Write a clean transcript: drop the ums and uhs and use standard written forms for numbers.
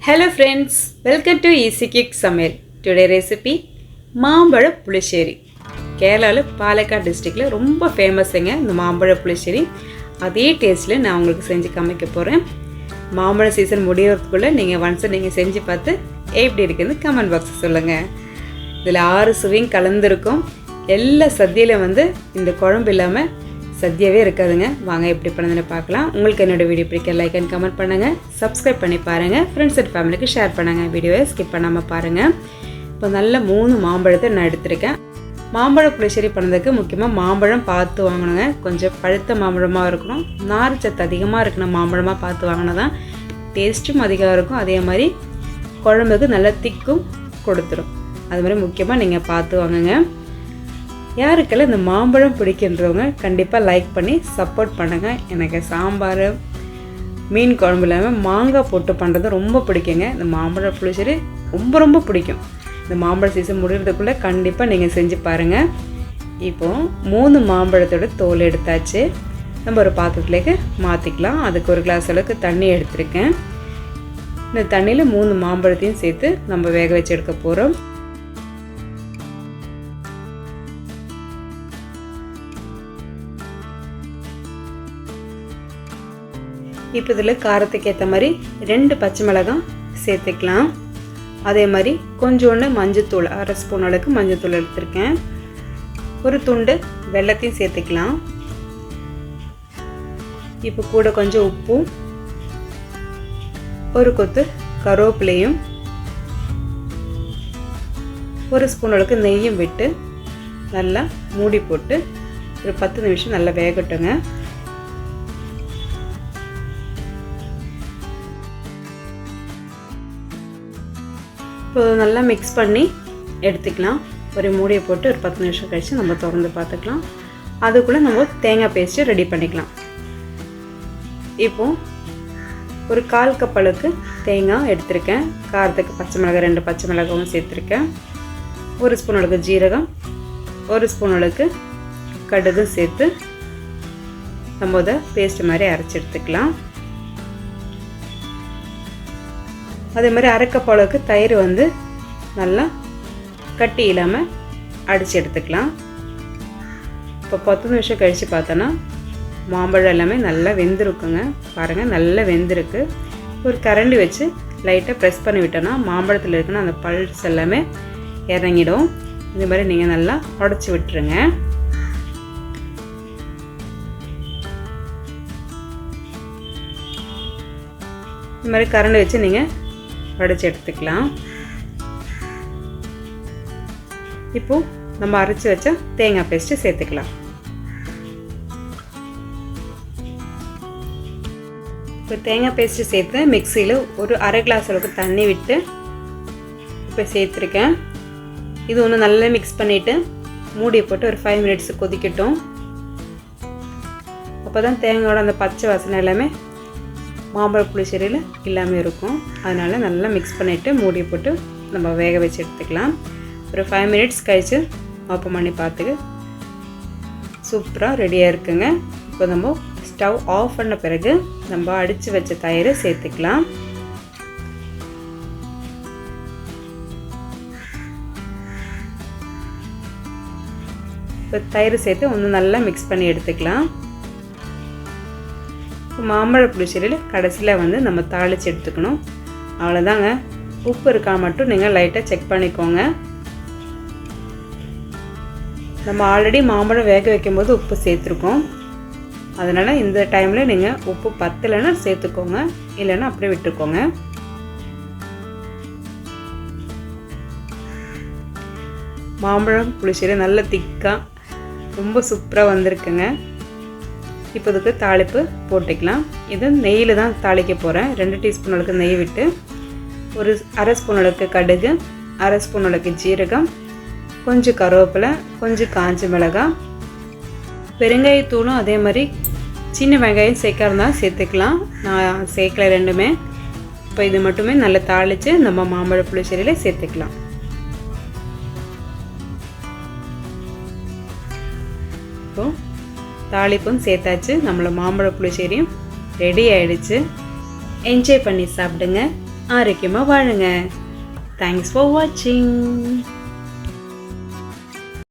Hello friends, welcome to Easy Kick Samel. Today recipe மாம்பழ புளிச்சேரி. கேரளால பாலக்காடு டிஸ்ட்ரிக்ட்ல ரொம்ப ஃபேமஸ்ங்க இந்த மாம்பழ புளிச்சேரி. அதே டேஸ்ட்ல நான் உங்களுக்கு செஞ்சு காமிக்க போறேன். மாம்பழ சீசன் முடியறதுக்குள்ள நீங்க once நீங்க செஞ்சு பார்த்து எப்படி இருக்குன்னு கமெண்ட் பாக்ஸ்ல சொல்லுங்க. இதுல 6 சுவையும் கலந்திருக்கும். எல்லா சദ്യயில இந்த குழம்பு இல்லாம சദ്യவே இருக்காதுங்க. வாங்க எப்படி பண்ணதுன்னு பார்க்கலாம். உங்களுக்கு என்னோட வீடியோ பிடிக்க லைக் அண்ட் கமெண்ட் பண்ணுங்க, சப்ஸ்கிரைப் பண்ணி பாருங்க, ஃப்ரெண்ட்ஸ் அண்ட் ஃபேமிலிக்கு ஷேர் பண்ணுங்க. வீடியோவை ஸ்கிப் பண்ணாம பாருங்க. இப்போ நல்ல 3 மாம்பழத்தை நான் எடுத்துருக்கேன். மாம்பழ புளிச்சேரி பண்ணதுக்கு முக்கியமாக மாம்பழம் பார்த்து வாங்கணுங்க. கொஞ்சம் பழுத்த மாம்பழமாக இருக்கணும், நார்ச்சத்து அதிகமாக இருக்கணும். மாம்பழமாக பார்த்து வாங்கினா தான் டேஸ்ட்டும் அதிகம் இருக்கும். அதே மாதிரி குழம்புக்கு நல்ல திக்கும் கொடுத்துரும். அது மாதிரி முக்கியமாக நீங்கள் பார்த்து வாங்குங்க. யாருக்கெல்லாம் இந்த மாம்பழம் பிடிக்கின்றவங்க கண்டிப்பாக லைக் பண்ணி சப்போர்ட் பண்ணுங்கள். எனக்கு சாம்பார் மீன் குழம்பு இல்லாமல் மாங்காய் போட்டு பண்ணுறது ரொம்ப பிடிக்குங்க. இந்த மாம்பழ புளிச்சேரி ரொம்ப பிடிக்கும். இந்த மாம்பழ சீசன் முடிகிறதுக்குள்ளே கண்டிப்பாக நீங்கள் செஞ்சு பாருங்கள். இப்போது 3 மாம்பழத்தோட தோல் எடுத்தாச்சு. நம்ம ஒரு பாத்திரத்துலேயே மாற்றிக்கலாம். அதுக்கு ஒரு கிளாஸ் அளவுக்கு தண்ணி எடுத்துருக்கேன். இந்த தண்ணியில் 3 மாம்பழத்தையும் சேர்த்து நம்ம வேக வச்சு எடுக்க போகிறோம். இப்போ இதில் காரத்துக்கு ஏற்ற மாதிரி 2 பச்சை மிளகாய் சேர்த்துக்கலாம். அதே மாதிரி கொஞ்சோண்டு மஞ்சத்தூள், 1/2 ஸ்பூன் அளவுக்கு மஞ்சத்தூள் எடுத்துருக்கேன். ஒரு துண்டு வெல்லத்தையும் சேர்த்துக்கலாம். இப்போ கூட கொஞ்சம் உப்பும், ஒரு கொத்து கருவேப்பிலையும், 1 ஸ்பூன் அளவுக்கு நெய்யும் விட்டு நல்லா மூடி போட்டு ஒரு 10 நிமிஷம் நல்லா வேகட்டுங்க. இப்போ நல்லா மிக்ஸ் பண்ணி எடுத்துக்கலாம். ஒரு மூடியை போட்டு ஒரு 10 நிமிஷம் கழித்து நம்ம திறந்து பார்த்துக்கலாம். அதுக்குள்ளே நம்ம தேங்காய் பேஸ்ட்டு ரெடி பண்ணிக்கலாம். இப்போது ஒரு 1/4 கப் அளவுக்கு தேங்காய் எடுத்திருக்கேன். காரத்துக்கு பச்சை மிளகாய் 2 பச்சை மிளகாவும் சேர்த்துருக்கேன். 1 ஸ்பூன் அளவுக்கு ஜீரகம், 1 ஸ்பூன் அளவுக்கு கடுகு சேர்த்து நம்ம அதை பேஸ்ட் மாதிரி அரைச்சி எடுத்துக்கலாம். அதே மாதிரி 1/2 கப் அளவுக்கு தயிர் நல்லா கட்டி இல்லாமல் அடித்து எடுத்துக்கலாம். இப்போ 10 நிமிஷம் கழித்து பார்த்தோன்னா மாம்பழம் எல்லாமே நல்லா வெந்திருக்குங்க. பாருங்கள், நல்லா வெந்திருக்கு. ஒரு கரண்டி வச்சு லைட்டாக ப்ரெஸ் பண்ணி விட்டோன்னா மாம்பழத்தில் இருக்குன்னா அந்த பல்ஸ் எல்லாமே இறங்கிடும். இது மாதிரி நீங்கள் நல்லா உடச்சி விட்டுருங்க. இது மாதிரி கரண்டி வச்சு நீங்கள் உடைச்சி எடுத்துக்கலாம். இப்போ நம்ம அரைச்சி வச்ச தேங்காய் பேஸ்ட்டு சேர்த்துக்கலாம். இப்போ தேங்காய் பேஸ்ட்டு சேர்த்து மிக்சியில் ஒரு 1/2 கிளாஸ் அளவுக்கு தண்ணி விட்டு இப்போ சேர்த்துருக்கேன். இது ஒன்று நல்லா மிக்ஸ் பண்ணிவிட்டு மூடியை போட்டு ஒரு 5 மினிட்ஸ் கொதிக்கட்டும். அப்போ தான் தேங்காயோட அந்த பச்சை வாசனை எல்லாமே மாம்பழ புளிச்சேரியில் இல்லாமல் இருக்கும். அதனால் நல்லா மிக்ஸ் பண்ணிவிட்டு மூடியை போட்டு நம்ம வேக வச்சு எடுத்துக்கலாம். ஒரு 5 மினிட்ஸ் கழித்து ஓப்பன் பண்ணி பார்த்துக்கு சூப்பராக ரெடியாக இருக்குங்க. இப்போ நம்ம ஸ்டவ் ஆஃப் பண்ண பிறகு நம்ம அடித்து வச்ச தயிரை சேர்த்துக்கலாம். இப்போ தயிர் சேர்த்து ஒன்று நல்லா மிக்ஸ் பண்ணி எடுத்துக்கலாம். மாம்பழ புளிச்சேரியில் கடைசியில் நம்ம தாளித்து எடுத்துக்கணும். அவ்வளோதாங்க. உப்பு இருக்கா மட்டும் நீங்கள் லைட்டாக செக் பண்ணிக்கோங்க. நம்ம ஆல்ரெடி மாம்பழம் வேக வைக்கும்போது உப்பு சேர்த்துருக்கோம். அதனால் இந்த டைமில் நீங்கள் உப்பு பத்தலைன்னா சேர்த்துக்கோங்க, இல்லைன்னா அப்படியே விட்டுக்கோங்க. மாம்பழம் புளிச்சேரி நல்ல திக்காக ரொம்ப சூப்பராக வந்திருக்குங்க. இப்போ இதுக்கு தாளிப்பு போட்டுக்கலாம். இது நெய்யில் தான் தாளிக்க போகிறேன். 2 டீஸ்பூன் அளவுக்கு நெய் விட்டு ஒரு 1/2 ஸ்பூன் அளவுக்கு கடுகு, 1/2 ஸ்பூன் அளவுக்கு ஜீரகம், கொஞ்சம் கருவேப்பிலை, கொஞ்சம் காஞ்ச மிளகாய், பெருங்காயத்தூளும் அதே மாதிரி சின்ன வெங்காயம் சேர்க்கறதா சேர்த்துக்கலாம். நான் சேர்க்கல ரெண்டுமே. இப்போ இது மட்டுமே நல்லா தாளித்து நம்ம மாம்பழ புளிச்சேரியில் சேர்த்துக்கலாம். இப்போ தாளிப்பும் சேர்த்தாச்சு. நம்மள மாம்பழ புளிச்சேரியும் ரெடி ஆயிடுச்சு. என்ஜாய் பண்ணி சாப்பிடுங்க. ஆரோக்கியமாக வாழுங்க. தேங்க்ஸ் ஃபார் வாட்சிங்.